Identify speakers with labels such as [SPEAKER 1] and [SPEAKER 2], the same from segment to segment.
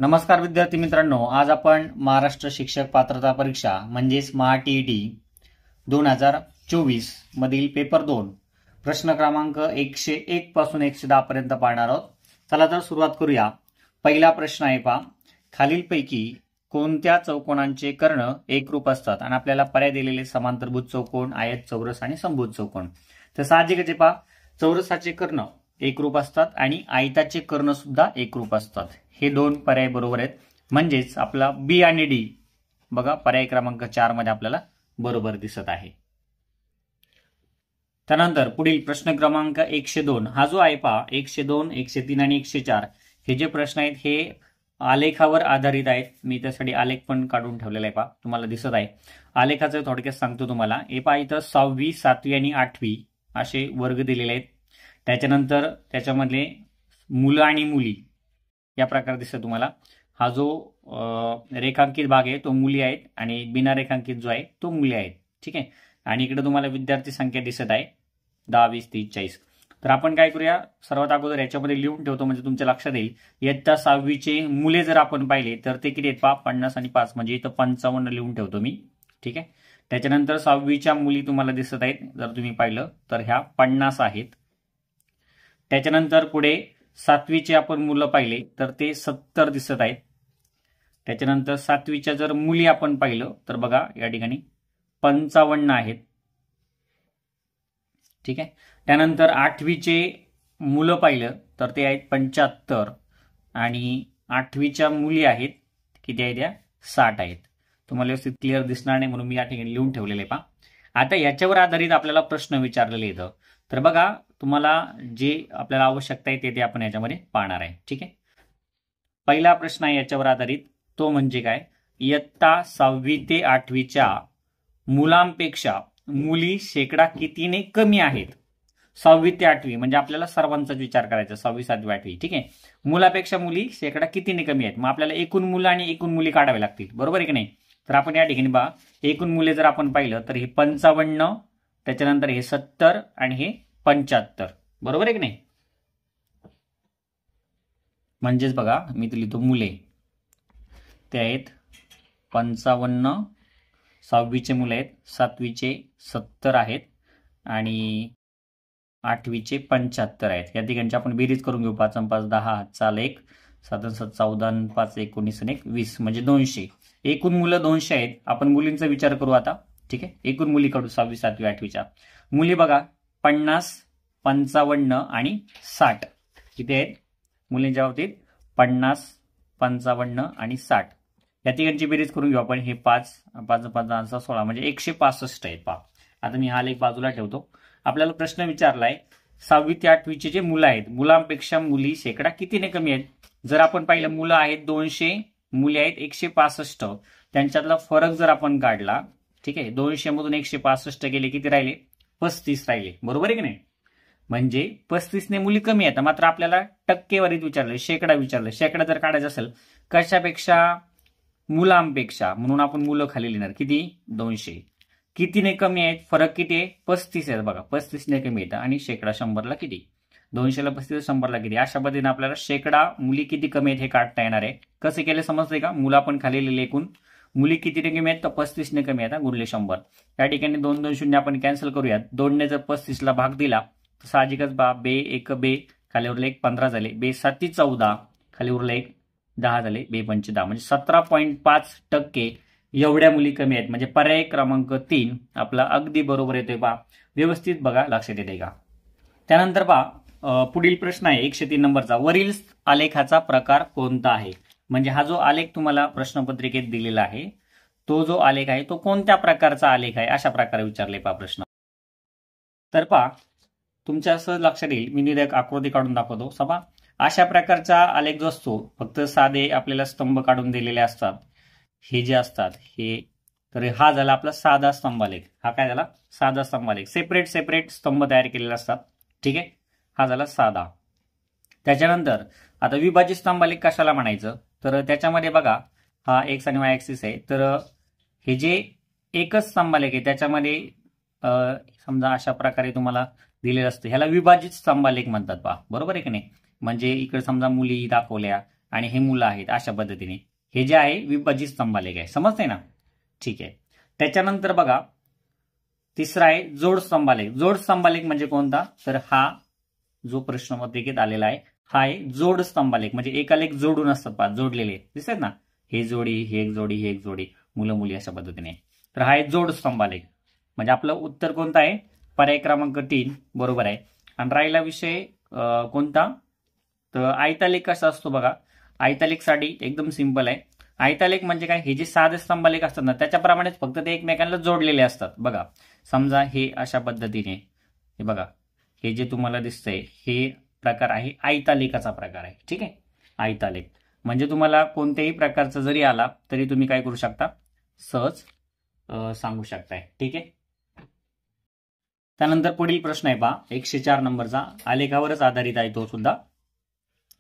[SPEAKER 1] नमस्कार विद्यार्थी मित्रांनो, आज आपण महाराष्ट्र शिक्षक पात्रता परीक्षा म्हणजेच महाटीईटी 2024 मधील पेपर 2 प्रश्न क्रमांक 101 पासून 110 पर्यंत पाहणार आहोत। चला तर सुरुवात करूया। पहिला प्रश्न आहे पहा, खालीलपैकी कोणत्या चौकोनांचे कर्ण एकरूप असतात? आणि आपल्याला पर्याय दिलेले समांतरभुज चौकोन, आयत, चौरस आणि समभुज चौकोन। तर साहजिकच आहे पहा, चौरसाचे कर्ण एकरूप असतात आणि आयताचे कर्ण सुद्धा एकरूप असतात। हे दोन पर्याय बरोबर आहेत, म्हणजेच आपला बी आणि डी बघा पर्याय क्रमांक 4 मध्ये आपल्याला बरोबर दिसत आहे। त्यानंतर पुढील प्रश्न क्रमांक 102 हा जो आहे पहा, 102, 103 आणि 104 हे जे प्रश्न आहेत हे आलेखावर आधारित आहेत। मी त्यासाठी आलेख पण काढून ठेवलेला आहे पहा, तुम्हाला दिसत आहे। आलेखाचं थोडक्यात सांगतो तुम्हाला। हे पहा, इथं 6वी, 7वी आणि 8वी असे वर्ग दिलेले आहेत। त्याच्यानंतर त्याच्यामधले मुलं आणि मुली या प्रकार दिसतं तुम्हाला। हा जो रेखांकित भाग आहे तो मुली आहेत आणि बिना रेखांकित जो आहे तो मुली आहेत, ठीक आहे। आणि इकडे तुम्हाला विद्यार्थी संख्या दिसत आहे 10, 20, 30, 40। तर आपण काय करूया, सर्वात अगोदर याच्यामध्ये लिहून ठेवतो म्हणजे तुमच्या लक्षात येईल। इयत्ता 6वीचे मुले जर आपण पाहिले तर ते किती आहेत पहा, 50 आणि 5 म्हणजे इथं 55 लिहून ठेवतो मी, ठीक आहे। त्याच्यानंतर 6वीच्या मुली तुम्हाला दिसत आहेत, जर तुम्ही पाहिलं तर ह्या 50 आहेत। त्याच्यानंतर पुढे 7वीचे आपण मुलं पाहिले तर ते 70 दिसत आहेत। त्याच्यानंतर 7वीच्या जर मुली आपण पाहिलं तर बघा या ठिकाणी 55 आहेत, ठीक आहे। त्यानंतर 8वीचे मुलं पाहिलं तर ते आहेत 75 आणि 8वीच्या मुली आहेत किती आहेत, या 60 आहेत। तुम्हाला व्यवस्थित क्लिअर दिसणार नाही म्हणून मी या ठिकाणी लिहून ठेवलेले आहे पहा। आता याच्यावर आधारित आपल्याला प्रश्न विचारलेले येतं, तर बघा तुम्हाला जे आपल्याला आवश्यकता आहे ते आपण याच्यामध्ये पाहणार आहे, ठीक आहे। पहिला प्रश्न आहे याच्यावर आधारित, तो म्हणजे काय, इयत्ता 6वी ते 8वीच्या मुलांपेक्षा मुली शेकडा कितीने कमी आहेत? 6वी ते 8वी म्हणजे आपल्याला सर्वांचाच विचार करायचा, 6वी, 7वी, 8वी, ठीक आहे। मुलापेक्षा मुली शेकडा कितीने कमी आहेत, मग आपल्याला एकूण मुलं आणि एकूण मुली काढावे लागतील, बरोबर आहे की नाही। तर आपण या ठिकाणी बघा, एकूण मुले जर आपण पाहिलं तर हे 55, त्याच्यानंतर हे 70 आणि हे 75, बरोबर आहे की नाही। म्हणजेच बघा मी तर लिहितो मुले ते आहेत 55, 6वीचे मुले आहेत, 7वीचे 70 आहेत आणि 8वीचे 75 आहेत। या ठिकाणची आपण बेरीज करून घेऊ, 5 आणि 5 10, चाल 1, 7 आणि 7 14 आणि 5 19 आणि 1 20 म्हणजे 200। एकूण मुलं 200 आहेत। आपण मुलींचा विचार करू आता, ठीक आहे। एकूण मुली काढू 6वी, 7वी, 8वीच्या मुली बघा 50, 55 आणि 60 किती आहेत मुलींच्या बाबतीत, 50, 55 आणि 60। या ठिकाणची बेरीज करून घेऊ आपण, हे 5 5 5 10 16 म्हणजे 165 आहेत पहा। आता मी हा लेख बाजूला ठेवतो। आपल्याला प्रश्न विचारलाय 6वी ते 8वीचे जे मुलं आहेत, मुलांपेक्षा मुली शेकडा कितीने कमी आहेत? जर आपण पाहिलं मुलं आहेत 200, मुली आहेत 165, त्यांच्यातला फरक जर आपण काढला, ठीक आहे, 200 मधून 165 गेले किती राहिले, 35 राहिले, बरोबर आहे की नाही। म्हणजे 35ने मुली कमी आहेत, मात्र आपल्याला टक्केवारीत विचारलंय, शेकडा विचारलंय। शेकडा जर काढायचं असेल कशापेक्षा, मुलांपेक्षा, म्हणून आपण मुलं खाली लिहिणार किती, 200। कितीने कमी आहेत, फरक किती आहे, 35 आहेत बघा, 35ने कमी आहेत आणि शेकडा 100ला किती, 200ला 35, 100ला किती। अशा पद्धतीने आपल्याला शेकडा मुली किती कमी आहेत हे काढता येणार आहे। कसे केले समजते का, मुलं आपण खाली लिहिले, एकूण मुली कितीने कमी आहेत तर 35ने कमी आहेत गुणिले 100। या ठिकाणी 2 2 0 आपण कॅन्सल करूयात। 2ने जर 35ला भाग दिला तर साहजिकच बे 1 बे, खाली उरले 1 15 झाले, बे 7 14, खाली उरले 1 10 झाले, बे 5 10 म्हणजे 17.5% एवढ्या मुली कमी आहेत। म्हणजे पर्याय क्रमांक 3 आपला अगदी बरोबर येतोय पहा। व्यवस्थित बघा, लक्षात येते का। त्यानंतर पहा पुढील प्रश्न आहे 103 नंबरचा, वरील आलेखाचा प्रकार कोणता आहे? म्हणजे हा जो आलेख तुम्हाला प्रश्नपत्रिकेत दिलेला आहे तो जो आलेख आहे तो कोणत्या प्रकारचा आलेख आहे, अशा प्रकारे विचारले पहा प्रश्न। तर पहा तुमच्या असं लक्षात येईल, मी एक आकृती काढून दाखवतो। सभा अशा प्रकारचा आलेख जो असतो, फक्त साधे आपल्याला स्तंभ काढून दिलेले असतात, हे जे असतात हे, तर हा झाला आपला साधा स्तंभालेख। हा काय झाला, साधा स्तंभालेख, सेपरेट सेपरेट स्तंभ तयार केलेले असतात, ठीक आहे। हा झाला साधा। त्याच्यानंतर आता विभाजित स्तंभालेख कशाला म्हणायचं, तर त्याच्यामध्ये बघा हा एक्स आणि वाय ऍक्सिस आहे, तर हे जे एकच स्तंभालेख आहे त्याच्यामध्ये समजा अशा प्रकारे तुम्हाला दिलेलं असतं, ह्याला विभाजित स्तंभालेख म्हणतात पहा, बरोबर आहे की नाही। म्हणजे इकडे समजा मुली दाखवल्या आणि हे मुलं आहेत, अशा पद्धतीने हे जे आहे विभाजित स्तंभालेख आहे. समजतंय ना? ठीक आहे. त्याच्यानंतर बघा तिसरा आहे जोड स्तंभालेख. जोड स्तंभालेख म्हणजे कोणता? तर हा जो प्रश्नपत्रिकेत आलेला आहे हा आहे जोड स्तंभालेख. म्हणजे एकालेख जोडून असतात पहा, जोडलेले दिसतात ना, हे जोडी, हे एक जोडी, हे एक जोडी, मुलं मुली अशा पद्धतीने. तर हा आहे जोड स्तंभालेख. म्हणजे आपलं उत्तर कोणतं आहे? पर्याय क्रमांक 3 बरोबर आहे. आणि राहिला विषय कोणता? तर आयतालेख कसा असतो बघा. आयतालेखसाठी एकदम सिंपल आहे. आयतालेख म्हणजे काय? हे जे साधे स्तंभालेख असतात ना त्याच्याप्रमाणेच, फक्त ते एकमेकांना जोडलेले असतात. बघा समजा हे अशा पद्धतीने, हे बघा हे जे तुम्हाला दिसतंय हे प्रकार आहे आयतालेखाचा प्रकार आहे. ठीक आहे, आयतालेख म्हणजे तुम्हाला कोणत्याही प्रकारचा जरी आला तरी तुम्ही काय करू शकता? सहज सांगू शकताय. ठीक आहे. त्यानंतर पुढील प्रश्न आहे पहा 104 नंबरचा, आलेखावरच आधारित आहे तो सुद्धा.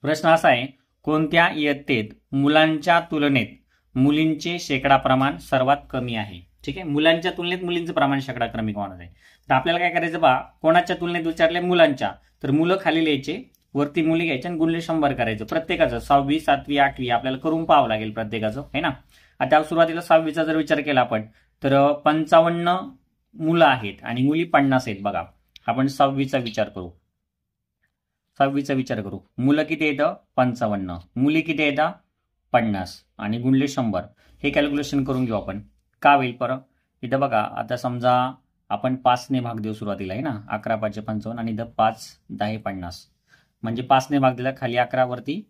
[SPEAKER 1] प्रश्न असा आहे, कोणत्या इयत्तेत मुलांच्या तुलनेत मुलींचे शेकडा प्रमाण सर्वात कमी आहे? ठीक आहे, मुलांच्या तुलनेत मुलींचं प्रमाण शेकडा कमी कोणाचं आहे? तर आपल्याला काय करायचं पहा, कोणाच्या तुलनेत विचारले? मुलांच्या. तर मुलं खाली लिहायचे, वरती मुली घ्यायचे आणि गुणले 100 करायचं प्रत्येकाचं. 6वी 7वी 8वी आपल्याला करून पाहावं लागेल प्रत्येकाचं, है ना. आता सुरुवातीला 6वीचा जर विचार केला आपण तर 55 मुलं आहेत आणि मुली 50 आहेत. बघा आपण 6वीचा विचार करू. 6वीचा विचार करू. मुलं किती येतं? 55. मुली किती येतात? 50 आणि गुणले 100. हे कॅल्क्युलेशन करून घेऊ आपण. का होईल परत? इथं बघा आता समजा आपण 5ने भाग देऊ सुरुवातीला, आहे ना. 11 5 55 आणि इथं 5 10 50. म्हणजे 5ने भाग दिला, खाली 11 वरती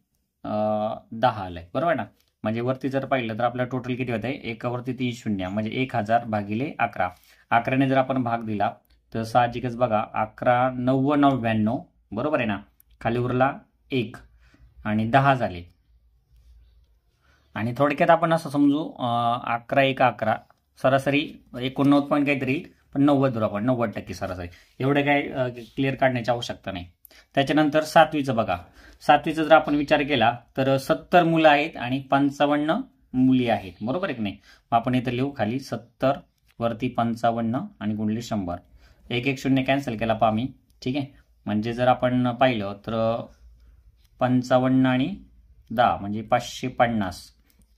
[SPEAKER 1] 10 आलंय, बरोबर ना. म्हणजे वरती जर पाहिलं तर आपलं टोटल किती होत आहे? एकावरती 3 शून्य म्हणजे 1000 भागिले 11. 11ने जर आपण भाग दिला तर साहजिकच बघा 11 9 99, बरोबर आहे ना. खाली उरला 1 आणि 10 झाले. आणि थोडक्यात आपण असं समजू 11 1 11 सरासरी 89 पॉईंट काहीतरी, पण 90 धरू आपण, 90% सरासरी. एवढे काय क्लिअर काढण्याची आवश्यकता नाही. त्याच्यानंतर 7वीचं बघा. 7वीचा जर आपण विचार केला तर 70 मुलं आहेत आणि 55 मुली आहेत, बरोबर आहे की नाही. मग आपण इथं लिहू खाली 70 वरती 55 आणि गुणले 100. 1 1 0 कॅन्सल केला पहा मी. ठीक आहे, म्हणजे जर आपण पाहिलं तर 55 आणि 10 म्हणजे 550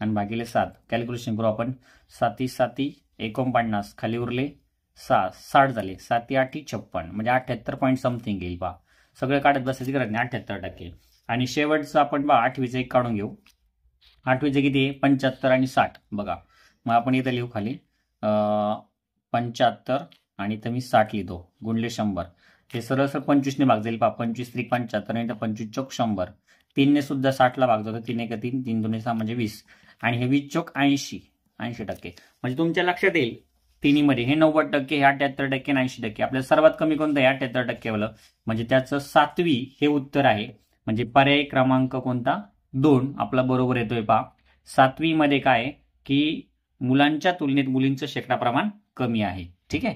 [SPEAKER 1] आणि भागिले 7 कॅल्क्युलेशन करू आपण. 7 7 49 खाली उरले 6 60 झाले. 7 8 56 म्हणजे 78 पॉईंट समथिंग येईल पहा. सगळं काढत बसायची गरज नाही, 78%. आणि शेवटचं आपण बघा 8वीचं एक काढून घेऊ. 8वीचं किती आहे? 75 आणि 60. बघा मग आपण इथं लिहू खाली 75 आणि इथं मी 60 लिहितो गुणले 100. हे सरळ 25ने भाग जाईल पहा. 25 3 75 आणि 25 चौक 100. 3ने सुद्धा 60ला भाग जातो. 3 1 3 3 2 6 म्हणजे 20 आणि हे 20 चौक 80%. म्हणजे तुमच्या लक्षात येईल तिन्हीमध्ये हे 90%, हे 78% आणि 80%. आपल्याला सर्वात कमी कोणतं आहे? 78% वालं. म्हणजे त्याचं 7वी हे उत्तर आहे. म्हणजे पर्याय क्रमांक कोणता? 2 आपला बरोबर येतोय पहा. 7वी मध्ये काय की मुलांच्या तुलनेत मुलींचं शेकडा प्रमाण कमी आहे. ठीक आहे.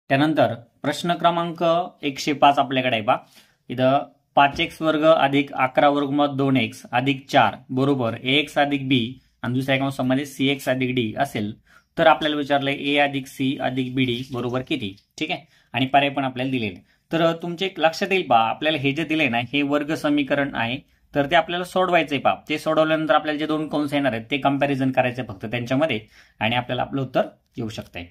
[SPEAKER 1] त्यानंतर प्रश्न क्रमांक 105 आपल्याकडे आहे पहा. इथं 5x वर्ग अधिक 11 वर्गमुळात 2x अधिक 4 बरोबर ax अधिक b आणि दुसऱ्या कंसामध्ये cx अधिक d असेल तर आपल्याला विचारलंय a अधिक c अधिक bd बरोबर किती. ठीक आहे, आणि पर्याय पण आपल्याला दिलेले. तर तुमचे एक लक्षात येईल पहा, आपल्याला हे जे दिले ना हे वर्ग समीकरण आहे, तर ते आपल्याला सोडवायचंय पहा. ते सोडवल्यानंतर आपल्याला जे दोन कंस येणार आहेत ते कंपॅरिझन करायचे फक्त त्यांच्यामध्ये आणि आपल्याला आपलं उत्तर येऊ शकतंय.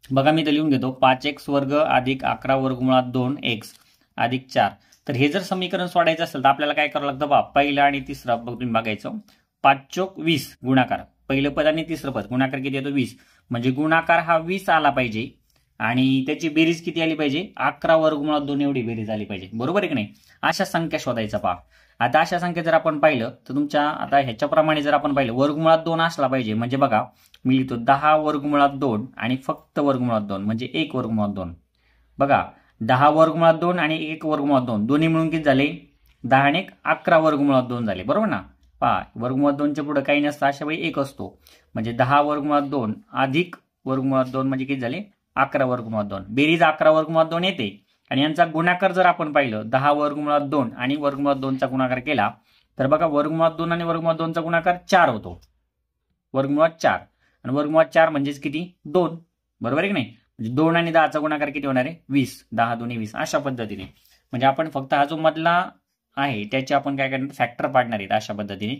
[SPEAKER 1] बघा मी इथं लिहून घेतो 5x वर्ग अधिक 11 वर्गमुळात 2x अधिक 4. तर हे जर समीकरण सोडायचं असेल तर आपल्याला काय करावं लागतं पहा. पहिलं आणि तिसरं तुम्ही बघायचं. 5 चौक 20 गुणाकार. पहिलं पद आणि तिसरं पद गुणाकार किती येतो? 20. म्हणजे गुणाकार हा 20 आला पाहिजे आणि त्याची बेरीज किती आली पाहिजे? 11 वर्गमुळात 2 एवढी बेरीज आली पाहिजे, बरोबर आहे की नाही. अशा संख्या शोधायचा पहा. आता अशा संख्या जर आपण पाहिलं तर तुमच्या आता ह्याच्याप्रमाणे जर आपण पाहिलं वर्गमुळात 2 असला पाहिजे. म्हणजे बघा मी लिहितो 10 वर्गमुळात 2 आणि फक्त वर्गमुळात 2 म्हणजे 1 वर्गमुळात 2. बघा 10 वर्गमुळात 2 आणि 1 वर्गमुळात 2 दोन्ही मिळून किती झाले? 10 आणि 1 11 वर्गमुळात 2 झाले, बरोबर ना. पहा वर्गमुळात 2च्या पुढे काही नसतं, अशा वेळी 1 असतो. म्हणजे 10 वर्गमुळात 2 अधिक वर्गमुळात 2 म्हणजे किती झाले? 11 वर्गमुळात 2. बेरीज 11 वर्गमुळात 2 येते आणि यांचा गुणाकार जर आपण पाहिलं 10 वर्गमुळात 2 आणि वर्गमुळात 2चा गुणाकार केला तर बघा वर्गमुळात 2 आणि वर्गमुळात 2चा गुणाकार 4 होतो. वर्गमुळात 4 आणि वर्गमुळात 4 म्हणजेच किती? 2, बरोबर आहे की नाही. म्हणजे 2 आणि 10चा गुणाकार किती होणार आहे? 20. 10 2 20 अशा पद्धतीने. म्हणजे आपण फक्त हा जो मधला आहे त्याचे आपण काय करणार, फॅक्टर पाडणार आहेत अशा पद्धतीने.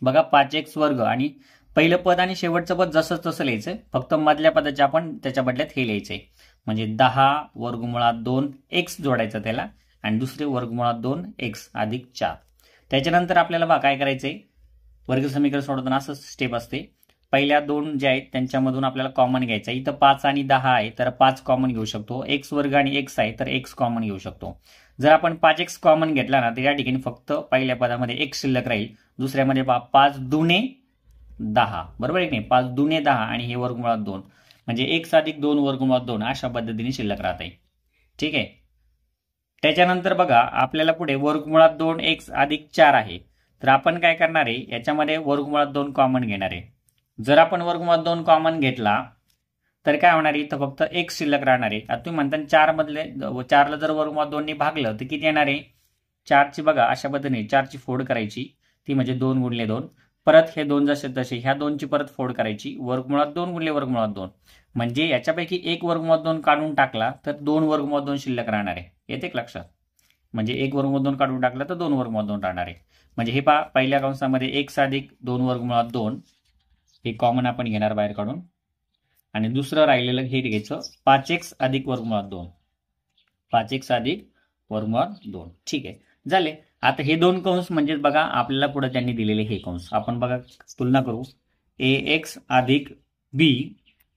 [SPEAKER 1] बघा 5x वर्ग आणि पहिलं पद आणि शेवटचं पद जसं तसं लिहायचं, फक्त मधल्या पदाचे आपण त्याच्या बदल्यात हे लिहायचंय. म्हणजे 10 वर्गमुळात 2 x जोडायचं त्याला आणि दुसरे वर्गमुळात 2 x अधिक 4. त्याच्यानंतर आपल्याला बघा काय करायचंय, वर्ग समीकरण सोडवताना असं स्टेप असते. पहिल्या दोन जे आहेत त्यांच्यामधून आपल्याला कॉमन घ्यायचं. इथं 5 आणि 10 आहे तर 5 कॉमन घेऊ शकतो. x वर्ग आणि x आहे तर x कॉमन घेऊ शकतो. जर आपण 5x कॉमन घेतला ना तर या ठिकाणी फक्त पहिल्या पदामध्ये x शिल्लक राहील. दुसऱ्यामध्ये 5 दुने 10, बरोबर आहे की नाही, 5 दुने 10 आणि हे वर्गमुळात 2 म्हणजे x अधिक 2 वर्गमुळात 2 अशा पद्धतीने शिल्लक राहत आहे. ठीक आहे. त्याच्यानंतर बघा आपल्याला पुढे वर्गमुळात 2x अधिक 4 आहे. तर आपण काय करणार आहे, याच्यामध्ये वर्गमुळात 2 कॉमन घेणार आहे. जर आपण वर्गमुळात 2 कॉमन घेतला तर काय होणार आहे, इथं फक्त x शिल्लक राहणार आहे. आता तुम्ही म्हणता 4 मधले 4ला जर वर्गमुळात 2 ने भागलं तर किती येणार आहे, 4ची बघा अशा पद्धतीने 4ची फोड करायची, ती म्हणजे 2 गुणिले 2. परत हे 2 जसे तसे ह्या 2ची परत फोड करायची, वर्गमुळात 2 गुणिले वर्गमुळात 2. म्हणजे याच्यापैकी एक वर्गमुळात 2 काढून टाकला तर 2 वर्गमुळात 2 शिल्लक राहणार आहे. येते लक्षात. म्हणजे एक वर्गमुळात 2 काढून टाकला तर 2 वर्गमुळात 2 राहणार आहे. म्हणजे हे पहा पहिल्या कंसामध्ये x अधिक 2 वर्गमुळात 2 हे कॉमन आपण घेणार बाहेर काढून आणि दुसरं राहिलेलं हे घ्यायचं 5x अधिक वर्गमुळात 2, 5x अधिक वर्गमुळात 2. ठीक आहे, झाले. आता हे दोन कंस म्हणजे बघा आपल्याला पुढे त्यांनी दिलेले हे कंस आपण बघा तुलना करू. ax अधिक b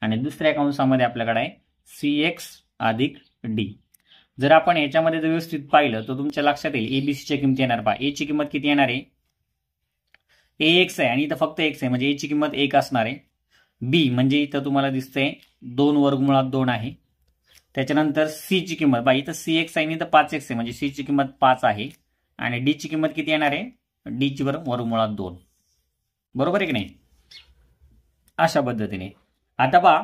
[SPEAKER 1] आणि दुसऱ्या कंसामध्ये आपल्याकडे आहे cx अधिक d. जर आपण याच्यामध्ये जर व्यवस्थित पाहिलं तर तुमच्या लक्षात येईल एबीसीच्या किमती येणार. पहा a ची किंमत किती येणार आहे, ax आहे आणि इथं फक्त x आहे म्हणजे a ची किंमत 1 असणार आहे. b म्हणजे इथं तुम्हाला दिसतंय 2 वर्गमुळात 2 आहे. त्याच्यानंतर c ची किंमत बघा इथं cx आहे आणि इथं 5x आहे म्हणजे c ची किंमत 5 आहे आणि d ची किंमत किती येणार आहे, d ची वर्गमुळात 2, बरोबर आहे की नाही. अशा पद्धतीने आता पहा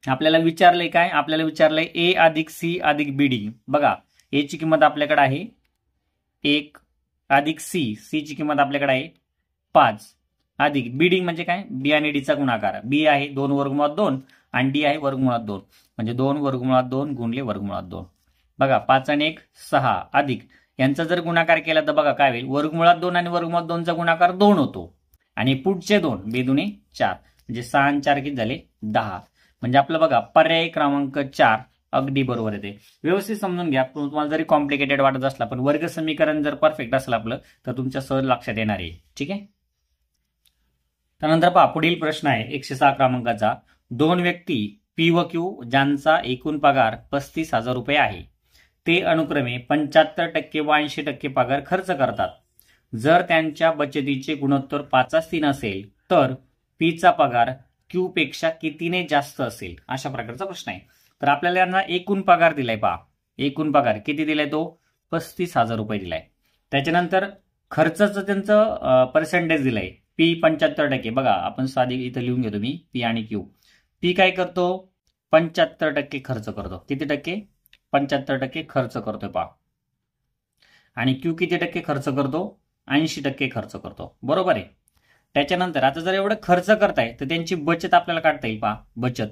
[SPEAKER 1] आपल्याला विचारलंय काय, आपल्याला विचारलंय a अधिक c अधिक bd. बघा a ची किंमत आपल्याकडे आहे 1 अधिक c ची किंमत आपल्याकडे आहे 5 अधिक bd म्हणजे काय, b आणि d चा गुणाकार. b आहे 2 वर्गमुळात 2 आणि d आहे वर्गमुळात 2 म्हणजे 2 वर्गमुळात 2 गुणले वर्गमुळात 2. बघा 5 आणि 1 6 अधिक यांचा जर गुणाकार केला तर बघा काय होईल, वर्गमुळात 2 आणि वर्गमुळात 2 चा गुणाकार 2 होतो आणि पुढचे 2 बेदुने 4 म्हणजे 6 आणि 4 किती झाले 10. म्हणजे आपलं बघा पर्याय क्रमांक 4 अगदी बरोबर येते. व्यवस्थित समजून घ्या, तुम्हाला जरी कॉम्प्लिकेटेड वाटत असला पण वर्ग समीकरण जर परफेक्ट असलं आपलं तर तुमच्या सहज लक्षात येणार आहे. ठीक आहे. त्यानंतर पहा पुढील प्रश्न आहे 106 क्रमांकाचा. 2 व्यक्ती पी व क्यू ज्यांचा एकूण पगार 35,000 रुपये आहे ते अनुक्रमे 75% व 80% पगार खर्च करतात. जर त्यांच्या बचतीचे गुणोत्तर 5:3 असेल तर पीचा पगार क्यू पेक्षा कितीने जास्त असेल, अशा प्रकारचा प्रश्न आहे. तर आपल्याला यांना एकूण पगार दिलाय. पहा एकूण पगार किती दिलाय, तो 35,000 रुपये दिलाय. त्याच्यानंतर खर्चाचं त्यांचं पर्सेंटेज दिलंय पी 75%. बघा आपण साधी इथं लिहून घेतो मी पी आणि क्यू. पी काय करतो 75% खर्च करतो. किती टक्के 75% खर्च करतोय पहा. आणि क्यू किती टक्के खर्च करतो 80% खर्च करतो, बरोबर आहे. त्याच्यानंतर आता जर एवढं खर्च करताय तर त्यांची बचत आपल्याला काढता येईल. पहा बचत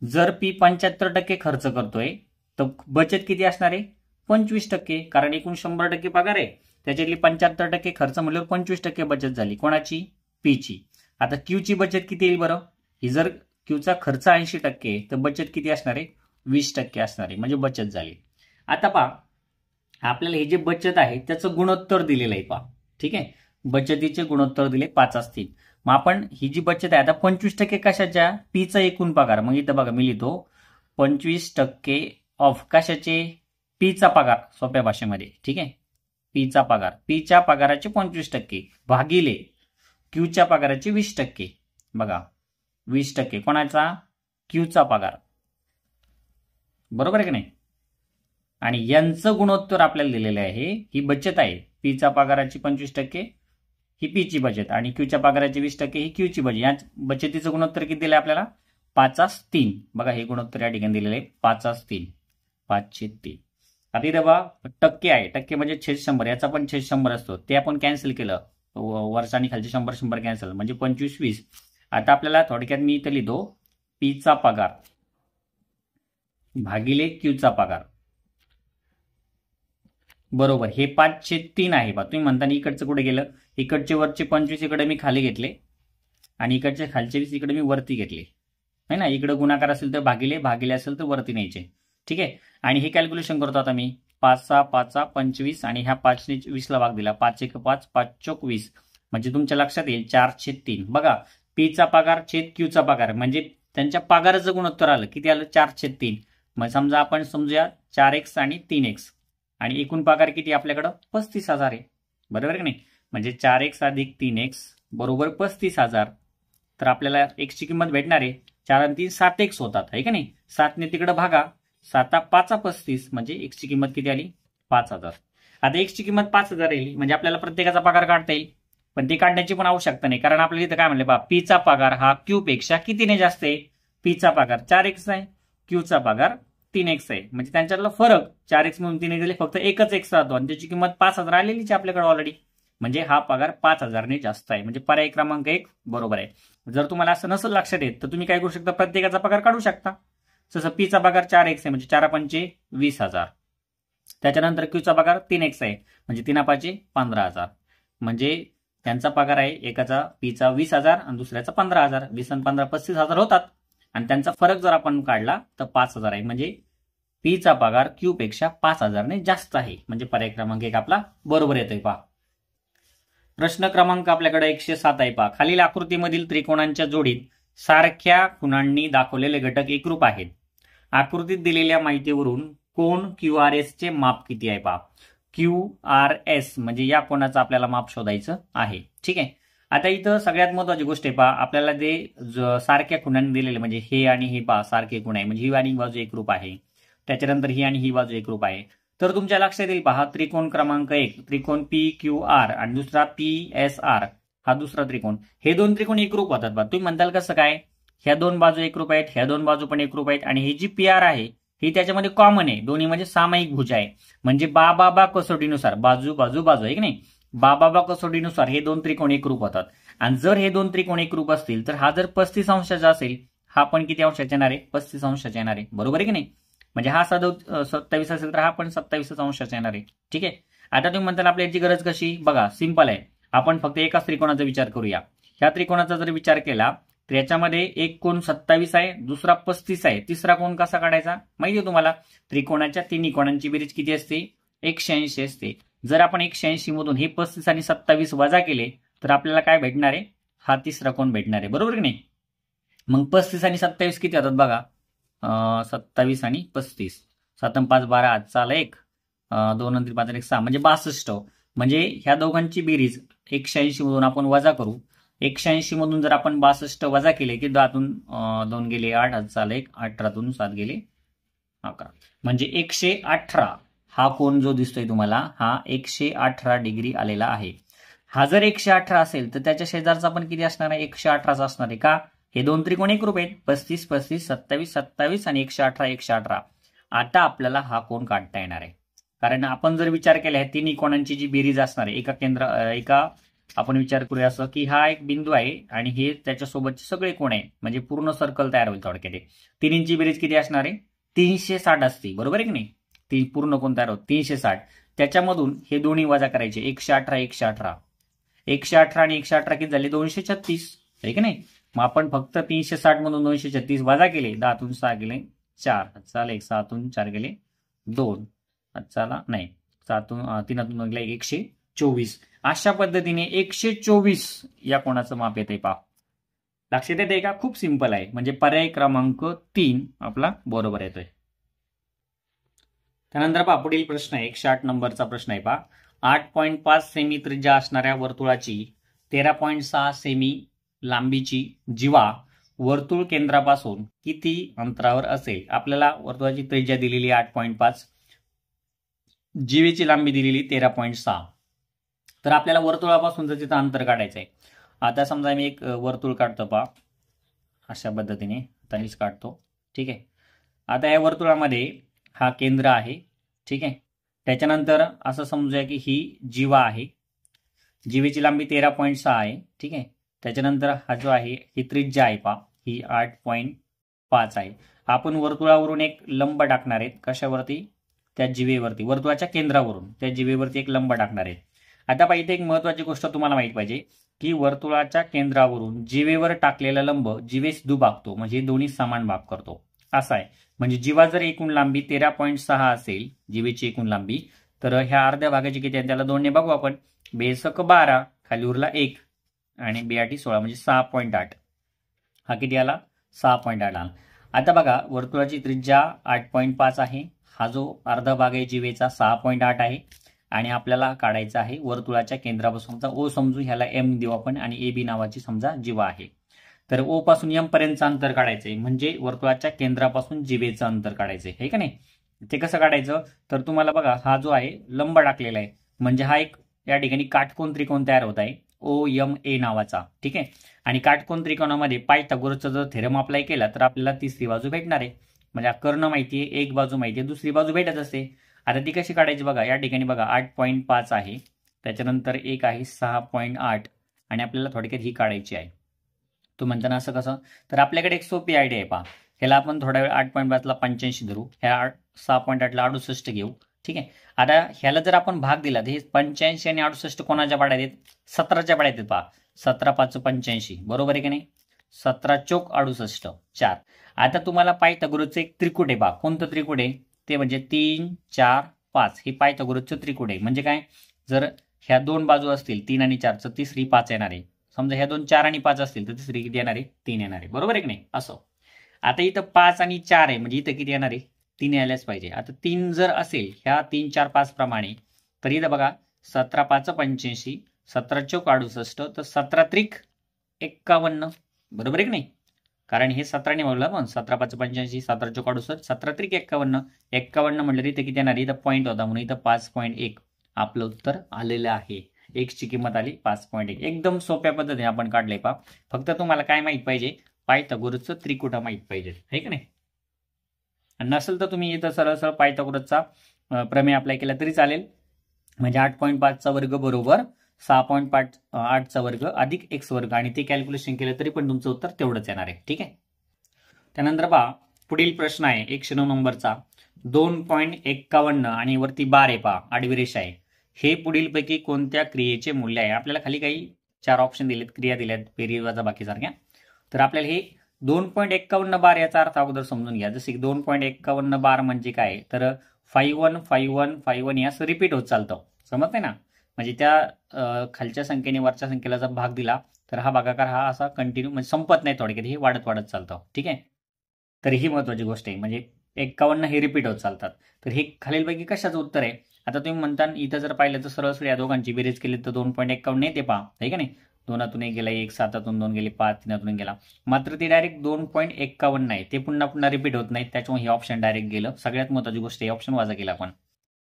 [SPEAKER 1] जर पी 75% खर्च करतोय तर बचत किती असणार आहे 25%. कारण एकूण 100% पगार आहे त्याच्यातली 75% खर्च म्हणल्यावर 25% बचत झाली कोणाची, पीची. आता क्यूची बचत किती येईल बरं, ही जर क्यूचा खर्च 80% तर बचत किती असणार आहे 20% असणार आहे म्हणजे बचत झाली. आता पहा आपल्याला हे जे बचत आहे त्याचं गुणोत्तर दिलेलं आहे. पहा ठीक आहे, बचतीचे गुणोत्तर दिले 5:3. मग आपण ही जी बचत आहे आता 25% कशाच्या, पीचा एकूण पगार. मग इथं बघा मी लिहितो 25% ऑफ कशाचे, पीचा पगार सोप्या भाषेमध्ये. ठीक आहे, पीचा पगार, पीच्या पगाराचे 25% भागिले क्यूच्या पगाराचे 20%. बघा 20% कोणाचा, क्यूचा पगार, बरोबर आहे की नाही. आणि यांचं गुणोत्तर आपल्याला दिलेलं आहे. ही बचत आहे पीचा पगाराची 25% ही पीची बचत आणि क्यूच्या पगाराची 20% ही क्यूची बचत. या बचतीचं गुणोत्तर किती दिलंय आपल्याला 5:3. बघा हे गुणोत्तर या ठिकाणी दिलेलं आहे 5:3, 5/3. आता इथे बघा टक्के आहे, टक्के म्हणजे 100, याचा पण 100 असतो ते आपण कॅन्सल केलं, वरचा आणि खालचे 100 कॅन्सल म्हणजे 25-20. आता आपल्याला थोडक्यात मी इथं लिहितो पीचा पगार भागिले क्यूचा पगार. बरोबर, हे 5/3 आहे बा. तुम्ही म्हणता इकडचं कुठे गेलं, इकडचे वरचे 25 इकडे मी खाली घेतले आणि इकडचे खालचे 20 इकडे मी वरती घेतले है ना. इकडे गुणाकार असेल तर भागिले, भागिले असेल तर वरती न्यायचे. ठीक आहे. आणि हे कॅल्क्युलेशन करतो आता मी. 5 6 5 25 आणि ह्या 5ने 20ला भाग दिला. 5 1 5 5 चौक 20. म्हणजे तुमच्या लक्षात येईल 4/3. बघा, पीचा पगार छेद क्यूचा पगार म्हणजे त्यांच्या पगाराचं गुणोत्तर आलं. किती आलं? 4/3. मग समजा आपण समजूया 4x आणि 3x आणि एकूण पगार किती आपल्याकडं? 35,000 आहे. बरोबर की नाही. म्हणजे 4x अधिक 3x बरोबर 35,000. तर आपल्याला x ची किंमत भेटणार आहे. 4 आणि 3 7x होतात आहे का नाही. 7ने तिकडे भागा. 7 5 35 म्हणजे x ची किंमत किती आली? 5,000. आता x ची किंमत 5,000 येईल म्हणजे आपल्याला प्रत्येकाचा पगार काढता येईल. पण ते काढण्याची पण आवश्यकता नाही, कारण आपल्याला इथं काय म्हणले बा, पीचा पगार हा क्यू पेक्षा कितीने जास्त आहे? पीचा पगार 4x आहे, क्यूचा पगार 3x आहे. म्हणजे त्यांच्यातला फरक 4x म्हणून 3 दिले, फक्त एकच x राहतो आणि त्याची किंमत 5,000 आलेलीच आपल्याकडे ऑलरेडी. म्हणजे हा पगार 5,000ने जास्त आहे. म्हणजे पर्याय क्रमांक 1 बरोबर आहे. जर तुम्हाला असं नसेल लक्षात येत तर तुम्ही काय करू शकता, प्रत्येकाचा पगार काढू शकता. जसं पीचा पगार 4x आहे म्हणजे 4 5 20,000. त्याच्यानंतर क्यूचा पगार 3x आहे म्हणजे 3 5 15,000. म्हणजे त्यांचा पगार आहे एकाचा पीचा 20,000 आणि दुसऱ्याचा 15,000. 20 आणि 15 35,000 होतात आणि त्यांचा फरक जर आपण काढला तर 5,000 आहे. म्हणजे पीचा पगार क्यू पेक्षा 5,000ने जास्त आहे. म्हणजे पर्याय क्रमांक 1 आपला बरोबर येतोय. पहा प्रश्न क्रमांक आपल्याकडे 107 आहे. पहा खालील आकृतीमधील त्रिकोणांच्या जोडीत सारख्या खुणांनी दाखवलेले घटक एकरूप आहेत. आकृतीत दिलेल्या माहितीवरून कोन QRS चे माप किती आहे? पहा QRS म्हणजे या कोणाचं आपल्याला माप शोधायचं आहे. ठीक आहे. आता इथं सगळ्यात महत्वाची गोष्ट आहे पहा, आपल्याला जे सारख्या खुणांनी दिलेले म्हणजे हे आणि हे पहा सारखे खुण आहे म्हणजे ही आणि बाजू एकरूप आहे. त्याच्यानंतर ही आणि ही बाजू एकरूप आहे. तर तुमच्या लक्षात येईल पहा, त्रिकोण क्रमांक 1 त्रिकोण PQR आणि दुसरा PSR हा दुसरा त्रिकोण. हे दोन त्रिकोण एकरूप होतात बा. तुम्ही म्हणताल कसं काय? ह्या दोन बाजू एकरूप आहेत, ह्या दोन बाजू पण एकरूप आहेत आणि ही जी PR आहे ही त्याच्यामध्ये कॉमन आहे. दोन्ही म्हणजे सामायिक भुज आहे. म्हणजे बा कसोटीनुसार बाजू बाजू बाजू आहे की नाही. बा कसोटीनुसार हे दोन त्रिकोण एकरूप होतात. आणि जर हे दोन त्रिकोण एकरूप असतील तर हा जर 35 अंशाचा असेल, हा पण किती अंशाचा येणार आहे? 35 अंशाचा येणार आहे. बरोबर आहे की नाही. म्हणजे हा 27 असेल तर हा पण 27 अंशाचा येणार आहे. ठीक आहे. आता तुम्ही म्हणताल आपल्या याची गरज कशी? बघा सिंपल आहे. आपण फक्त एकाच त्रिकोणाचा विचार करूया. ह्या त्रिकोणाचा जर विचार केला तर याच्यामध्ये एक कोण 27 आहे, दुसरा 35 आहे, तिसरा कोण कसा काढायचा माहिती आहे तुम्हाला? त्रिकोणाच्या तिन्ही कोणांची बेरीज किती असते? 180 असते. जर आपण 180 मधून हे 35 आणि 27 वजा केले तर आपल्याला काय भेटणार आहे? हा तिसरा कोण भेटणार आहे. बरोबर की नाही. मग 35 आणि 27 किती होतात बघा? 27 आणि 35 7 5 12 आजचा 1 2 3 5 1 6 म्हणजे 62. म्हणजे ह्या दोघांची बेरीज 180 मधून आपण वजा करू. 180 मधून जर आपण 62 वजा केले की 10तून 2 गेले 8 आजचा 1 18तून 7 गेले 11 म्हणजे 118. हा कोण जो दिसतोय तुम्हाला हा 118 डिग्री आलेला आहे. हा जर 118 असेल तर त्याच्या शेजारचा पण किती असणार आहे? 118चा असणार आहे. का? हे दोन त्रिकोण एकरूप आहेत. 35 35 27 27 आणि 118 118. आता आपल्याला हा कोण काढता येणार आहे. कारण आपण जर विचार केला ह्या तिन्ही कोणांची जी बेरीज असणार आहे एका आपण विचार करूया असं की हा एक बिंदू आहे आणि हे त्याच्यासोबतचे सगळे कोण आहे म्हणजे पूर्ण सर्कल तयार होईल. थोडक्यात तिन्हींची बेरीज किती असणार आहे? 360 असते. बरोबर आहे की नाही. ती पूर्ण कोण तयार होत? 360. त्याच्यामधून हे दोन्ही वजा करायचे. 118 118 118 आणि 118 किती झाले? 236 आहे की नाही. मग आपण फक्त 360 मधून 236 वजा केले. 10तून 6 गेले 4 चाल 1 6तून 4 गेले 2 चाला नाही 3तून गेले 124. अशा पद्धतीने 124 या कोणाचं माप येते पहा. लक्षात येते का? खूप सिंपल आहे. म्हणजे पर्याय क्रमांक 3 आपला बरोबर येतोय. त्यानंतर पहा पुढील प्रश्न आहे 108 नंबरचा प्रश्न आहे पहा. 8.5 सेमी त्रिज्या असणाऱ्या वर्तुळाची 13.6 सेमी लांबीची जीवा वर्तुळ केंद्रापासून किती अंतरावर असेल? आपल्याला वर्तुळाची त्रिज्या दिलेली 8.5, जीवेची लांबी दिलेली 13.6. तर आपल्याला वर्तुळापासून तिथं अंतर काढायचं आहे. आता समजा मी एक वर्तुळ काढतो पहा अशा पद्धतीने. आता मीच काढतो. ठीक आहे. आता या वर्तुळामध्ये हा केंद्र आहे. ठीक आहे. त्याच्यानंतर असं समजूया की ही जीवा आहे. जीवेची लांबी 13.6 आहे. ठीक आहे. त्याच्यानंतर हा जो आहे ही त्रिज्या आहे पहा ही 8.5 आहे. आपण वर्तुळावरून एक लंब टाकणार आहेत. कशावरती? त्या जीवेवरती, वर्तुळाच्या केंद्रावरून त्या जीवेवरती एक लंब टाकणार आहे. आता पहा इथे एक महत्वाची गोष्ट तुम्हाला माहित पाहिजे की वर्तुळाच्या केंद्रावरून जीवेवर टाकलेला लंब जीवेस दुभागतो, म्हणजे दोन्ही समान भाग करतो असा आहे. म्हणजे जीवा जर एकूण लांबी 13.6 असेल जीवेची एकूण लांबी, तर ह्या अर्ध्या भागाची किती आहे त्याला 2 ने बघू आपण. बेसक 12 खाली उरला 1 आणि बेआटी 16 म्हणजे 6.8. हा किती आला 6.8 आला. आता बघा वर्तुळाची त्रिज्या 8.5 आहे, हा जो अर्धा भाग आहे जीवेचा 6.8 आहे आणि आपल्याला काढायचा आहे वर्तुळाच्या केंद्रापासूनचा ओ समजू, ह्याला एम देऊ आपण आणि ए बी नावाची समजा जीवा आहे. तर ओ पासून एम पर्यंतचं अंतर काढायचंय, म्हणजे वर्तुळाच्या केंद्रापासून जीवेचं अंतर काढायचंय, हे का नाही. ते कसं काढायचं तर तुम्हाला बघा हा जो आहे लंब टाकलेला आहे, म्हणजे हा एक या ठिकाणी काटकोन त्रिकोण तयार होत आहे ओ एम ए नावाचा, ठीक आहे. आणि काटकोन त्रिकोणामध्ये पायथागोरसचा जर थेरम अप्लाय केला तर आपल्याला तिसरी बाजू भेटणार आहे. म्हणजे कर्ण माहिती आहे, एक बाजू माहिती आहे, दुसरी बाजू भेटत असते. आता ती कशी काढायची बघा, या ठिकाणी बघा 8.5 आहे, त्याच्यानंतर एक आहे 6.8 आणि आपल्याला थोडक्यात ही काढायची आहे. तो म्हणताना असं कसं, तर आपल्याकडे एक सोपी आयडिया आहे पहा. ह्याला आपण थोडा वेळ 8.5 ला 85 धरू, ह्या 6.8 ला 68 घेऊ, ठीक आहे. आता ह्याला जर आपण भाग दिला तर हे 85 आणि 68 कोणाच्या पाड्यात आहेत, 17च्या पाड्यात आहेत पहा. 17 5 85 बरोबर आहे की नाही. 17 चोक 68 4. आता तुम्हाला पायथागोरसचं एक त्रिकूट आहे पहा. कोणतं त्रिकूट आहे ते म्हणजे 3 4 5 हे पायथागोरसचं त्रिकूट आहे. म्हणजे काय, जर ह्या दोन बाजू असतील 3 आणि 4 तर तिसरी 5 येणार आहे. समजा ह्या दोन 4 आणि 5 असतील तर तिसरी किती येणार आहे 3 येणार आहे, बरोबर आहे की नाही. असं आता इथं 5 आणि 4 आहे, म्हणजे इथं किती येणार आहे 3 यायलाच पाहिजे. आता 3 जर असेल ह्या 3 4 5 प्रमाणे, तर इथं बघा 17 5 85 17 चौक 68 तर 17 त्रिक 51 बरोबर आहे की नाही. कारण हे 17 ने बोललं पण 17 5 85 17 चौक 68 17 त्रिक 51 म्हटलं तर इथं किती येणार, इथं पॉईंट होता म्हणून इथं 5.1 आपलं उत्तर आलेलं आहे. एक्सची किंमत आली 5.1. एकदम सोप्या पद्धतीने आपण काढले पहा. फक्त तुम्हाला काय माहित पाहिजे, पायथागोरसचं त्रिकूट माहित पाहिजे, आहे की नाही. नसेल तर तुम्ही इथं सरळ सरळ पायथागोरसचा प्रमेय अप्लाय केला तरी चालेल. म्हणजे 8.5 चा वर्ग बरोबर 6.8 चा वर्ग अधिक एक्स वर्ग आणि ते कॅल्क्युलेशन केलं तरी पण तुमचं उत्तर तेवढंच येणार आहे, ठीक आहे. त्यानंतर पहा पुढील प्रश्न आहे 109 नंबरचा. 2.51 आणि वरती 12 आहे पहा, आडवी रेषा आहे. हे पुढीलपैकी कोणत्या क्रियेचे मूल्य आहे. आपल्याला खाली काही 4 ऑप्शन दिलेत, क्रिया दिल्यात बेरीज वजा बाकी सारख्या. तर आपल्याला हे 2.51 बार याचा अर्थ अगोदर समजून घ्या. जसे की 2.51 बार म्हणजे काय, तर 51 51 51 हे असं रिपीट होत चालतं, समजतंय ना. म्हणजे त्या खालच्या संख्येने वरच्या संख्येला जर भाग दिला तर हा भागाकार हा असा कंटिन्यू म्हणजे संपत नाही, थोडक्यात हे वाढत वाढत चालतं, ठीक आहे. तर ही महत्वाची गोष्ट आहे, म्हणजे 51 हे रिपीट होत चालतात. तर हे खालीलपैकी कशाचं उत्तर आहे. आता तुम्ही म्हणता इथं जर पाहिलं तर सरळ सरळ या दोघांची बेरीज केली तर 2.51 येते पहा, आहे का नाही. 2 1 गेला 1, 7 2 गेले 5, 3 गेला. मात्र ते डायरेक्ट 2.51 नाही, ते पुन्हा पुन्हा रिपीट होत नाही, त्याच्यामुळे हे ऑप्शन डायरेक्ट गेलं. सगळ्यात महत्वाची गोष्ट हे ऑप्शन वाजा केला आपण.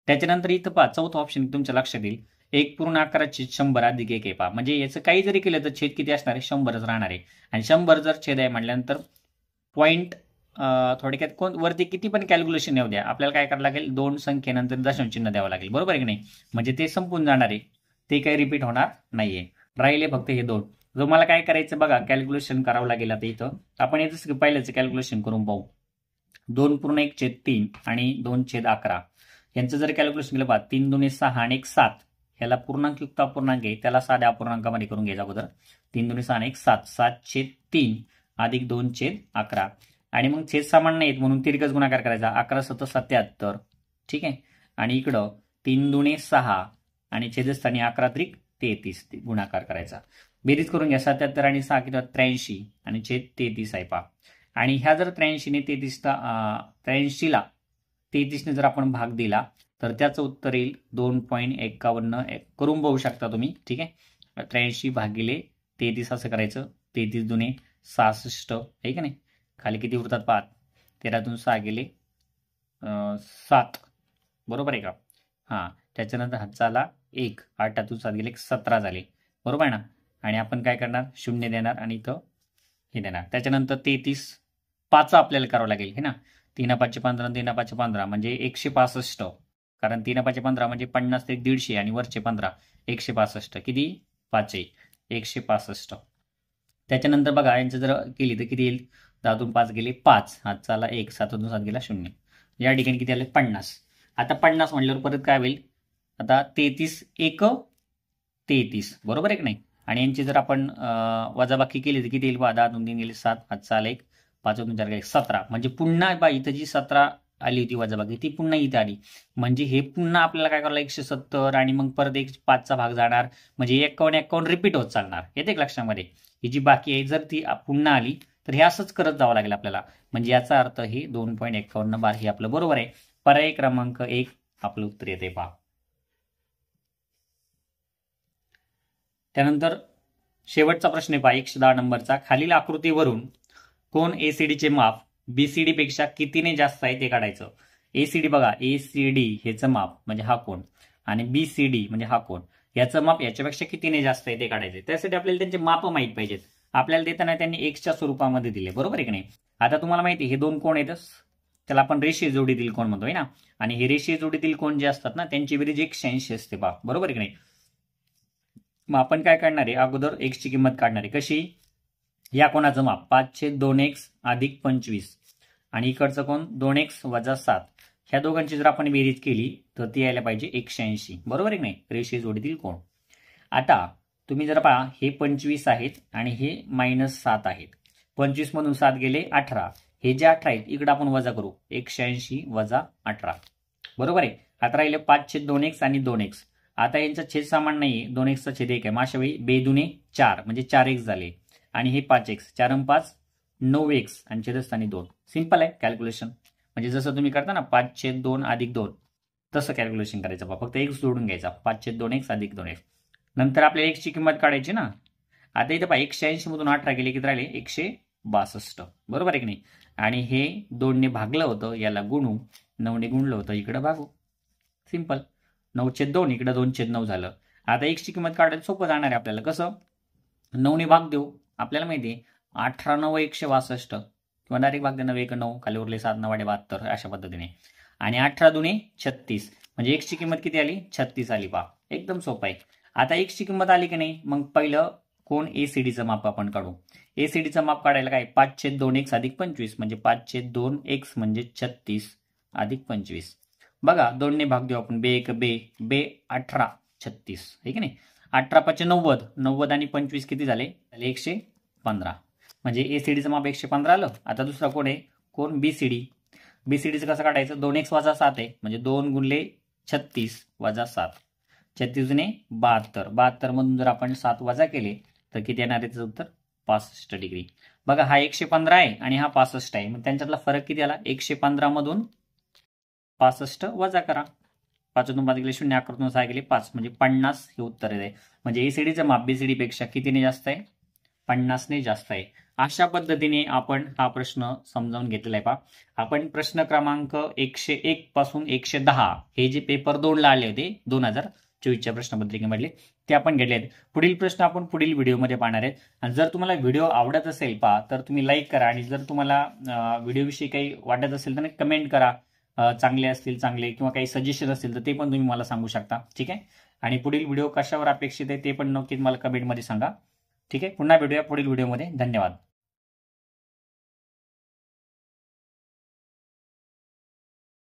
[SPEAKER 1] त्याच्यानंतर इथं पहा चौथं ऑप्शन तुमच्या लक्षात येईल. 1.11 छेद 100 अधिक 1 आहे पहा. म्हणजे याचं काही जरी केलं तर छेद किती असणार आहे 100च राहणार आहे. आणि 100 जर छेद आहे म्हटल्यानंतर पॉईंट थोडक्यात कोण वरती किती पण कॅल्क्युलेशन येऊ द्या, आपल्याला काय करावं लागेल 2 संख्येनंतर दशांश चिन्ह द्यावं लागेल, बरोबर आहे की नाही. म्हणजे ते संपून जाणार आहे, ते काही रिपीट होणार नाहीये. राहिले फक्त हे 2. जो मला काय करायचं बघा कॅल्क्युलेशन करावं लागेल. आता इथं आपण याचं पहिल्याचं कॅल्क्युलेशन करून पाहू. 2.1 छेद 3 आणि 2 छेद 11 यांचं जर कॅल्क्युलेशन केलं पहा 3 2 6 आणि 1 7, ह्याला पूर्णांक युक्त अपूर्णांक आहे त्याला साध्या अपूर्णांकामध्ये करून घ्यायचा अगोदर. 3 2 6 आणि 1 7 7 छेद 3 अधिक 2 छेद 11 आणि मग छेद समान नाहीत म्हणून तिरकस गुणाकार करायचा. 11 7 77, ठीक आहे. आणि इकडं 3 2 6 आणि छेदस्थानी 11 त्रिक 33 गुणाकार करायचा. बेरीज करून घ्या. 77 आणि 6 किती 83 आणि छेद 33 आहे पहा. आणि ह्या जर 83 ने 83 ला 33 ने जर आपण भाग दिला तर त्याचं उत्तर येईल 2.51 करून बघू शकता तुम्ही, ठीक आहे. 83 भागिले 33 असं करायचं. 33 दुने 66 आहे का नाही. खाली किती उरतात पहा 13 6 गेले 7, बरोबर आहे का. हां त्याच्यानंतर हातचाला 1 8 7 गेले 17 झाले, बरोबर आहे ना. आणि आपण काय करणार 0 देणार आणि इथं हे देणार. त्याच्यानंतर 33 5 आपल्याला करावं लागेल हे ना. 3 5 15 3 5 15 म्हणजे 165. कारण 3 5 15 म्हणजे 50 ते 150 आणि वरचे 15 165 किती 5 165. त्याच्यानंतर बघा यांचं जर केली तर किती येईल 10 5 गेले 5 हातचाला 1 7 7 गेला 0. या ठिकाणी किती आले 50. आता 50 म्हणल्यावर परत काय होईल, आता 33 एक 33, बरोबर आहे की नाही. आणि यांची जर आपण वजाबाकी केली तर किती येईल पहा, 10 2 3 गेले 7, 5 6 1 5 2 4 गेले 17. म्हणजे पुन्हा बा इथं जी 17 आली होती वजाबाकी ती पुन्हा इथे आली. म्हणजे हे पुन्हा आपल्याला काय करायला 170 आणि मग परत एक 5चा भाग जाणार. म्हणजे 51 रिपीट होत चालणार. येते लक्षामध्ये. ही जी बाकी आहे जर ती पुन्हा आली तर हे असंच करत जावं लागेल आपल्याला. म्हणजे याचा अर्थ हे 2.51 बार हे आपलं बरोबर आहे. पर्याय क्रमांक 1 आपलं उत्तर येते पहा. त्यानंतर शेवटचा प्रश्न पहा 110 नंबरचा. खालील आकृतीवरून कोण एसीडीचे माप बीसीडी पेक्षा कितीने जास्त आहे ते काढायचं. एसीडी बघा, एसीडी ह्याचं माप म्हणजे हा कोण आणि बीसीडी म्हणजे हा कोण, याचं माप याच्यापेक्षा कितीने जास्त आहे ते काढायचं. त्यासाठी आपल्याला त्यांचे माप माहीत पाहिजेत. आपल्याला देताना त्यांनी एक्सच्या स्वरूपामध्ये दिले, बरोबर आहे की नाही. आता तुम्हाला माहिती हे दोन कोण आहेत, त्याला आपण रेषीय जोडीतील कोण म्हणतोय ना. आणि हे रेषीय जोडीतील कोण जे असतात ना त्यांची बेरीज 180 असते पहा, बरोबर आहे की नाही. मग आपण काय काढणार आहे, अगोदर एक्सची किंमत काढणार आहे. कशी, या कोणाचं माप 5/2x अधिक 25 आणि इकडचं कोण 2x वजा 7. ह्या दोघांची जर आपण बेरीज केली तर ती यायला पाहिजे 180, बरोबर आहे की नाही, रेषीय जोडीतील कोण. आता तुम्ही जर पहा हे 25 आहेत आणि हे -7 आहेत. 25 मधून 7 गेले 18. हे जे 18 आहेत इकडे आपण वजा करू, 180 वजा 18, बरोबर आहे. आता राहिले 5/2x आणि 2x. आता यांचा छेद समान नाहीये, 2x चा छेद 1 आहे. अशा वेळी 2 दुने 4 म्हणजे 4x झाले आणि हे 5x, 4 आणि 5 9x आणि छेदस्थानी 2. सिंपल आहे कॅल्क्युलेशन. म्हणजे जसं तुम्ही करता ना 5/2 अधिक 2 तसं कॅल्क्युलेशन करायचं. फक्त x जोडून घ्यायचा, 5/2x अधिक 2x. नंतर आपल्याला x ची किंमत काढायची ना. आता इथे पहा 180 मधून 18 गेले किती राहिले 162, बरोबर आहे की नाही. आणि हे 2 ने भागलं होतं, याला गुणू, 9 ने गुणलं होतं, इकडे भागू. सिंपल. 9/2 इकडे 2/9 झालं. आता x ची किंमत काढायला सोपं जाणार आहे आपल्याला. कसं, 9 ने भाग देऊ, आपल्याला माहिती आहे 18 9 162 किंवा डायरेक्ट भाग दे 9 1 9 खाली उरले 7 9 72 अशा पद्धतीने. आणि 18 दुने 36 म्हणजे x ची किंमत किती आली 36 आली पहा. एकदम सोपं आहे. आता x ची किंमत आली की नाही, मग पहिलं कोण एसीडीचं माप आपण काढू. एसीडीचं माप काढायला काय 5/2x अधिक 25 म्हणजे 5/2x म्हणजे 36 अधिक 25. बघा 2 ने भाग देऊ आपण, 2 1 2 2 18 36 आहे की नाही. 18 5 90 90 आणि 25 किती झाले 115. म्हणजे एसीडीचं माप 115 आलं. आता दुसरा कोण आहे, कोण बीसीडी. बीसीडीचं कसं काढायचं, 2x वजा 7 आहे म्हणजे 2 गुणले 36 वजा 7, 36 ने 72. 72 मधून जर आपण 7 वजा केले तर किती येणार आहे त्याचं उत्तर 65 डिग्री. बघा हा 115 आहे आणि हा 65 आहे. मग त्यांच्यातला फरक किती आला, 115 मधून 65 वजा करा. 5 2 5 गेले 0, 11 6 गेले 5 म्हणजे 50 हे उत्तर आहे. म्हणजे एसीडीचं माप बीसीडी पेक्षा कितीने जास्त आहे, 50 ने जास्त आहे. अशा पद्धतीने आपण हा प्रश्न समजावून घेतलेला आहे पहा. आपण प्रश्न क्रमांक 101 पासून 110 हे जे पेपर 2 ला आले होते 2024च्या प्रश्नपत्रिकेमधले ते आपण घेतले आहेत. पुढील प्रश्न आपण पुढील व्हिडिओमध्ये पाहणार आहेत. आणि जर तुम्हाला व्हिडिओ आवडत असेल पहा तर तुम्ही लाईक करा. आणि जर तुम्हाला व्हिडिओविषयी काही वाटत असेल तर कमेंट करा. चांगले असतील चांगले किंवा काही सजेशन असतील तर ते पण तुम्ही मला सांगू शकता. ठीक आहे. आणि पुढील व्हिडिओ कशावर अपेक्षित आहे ते पण नक्कीच मला कमेंटमध्ये सांगा. ठीक आहे. पुन्हा भेटूया पुढील व्हिडिओमध्ये. धन्यवाद.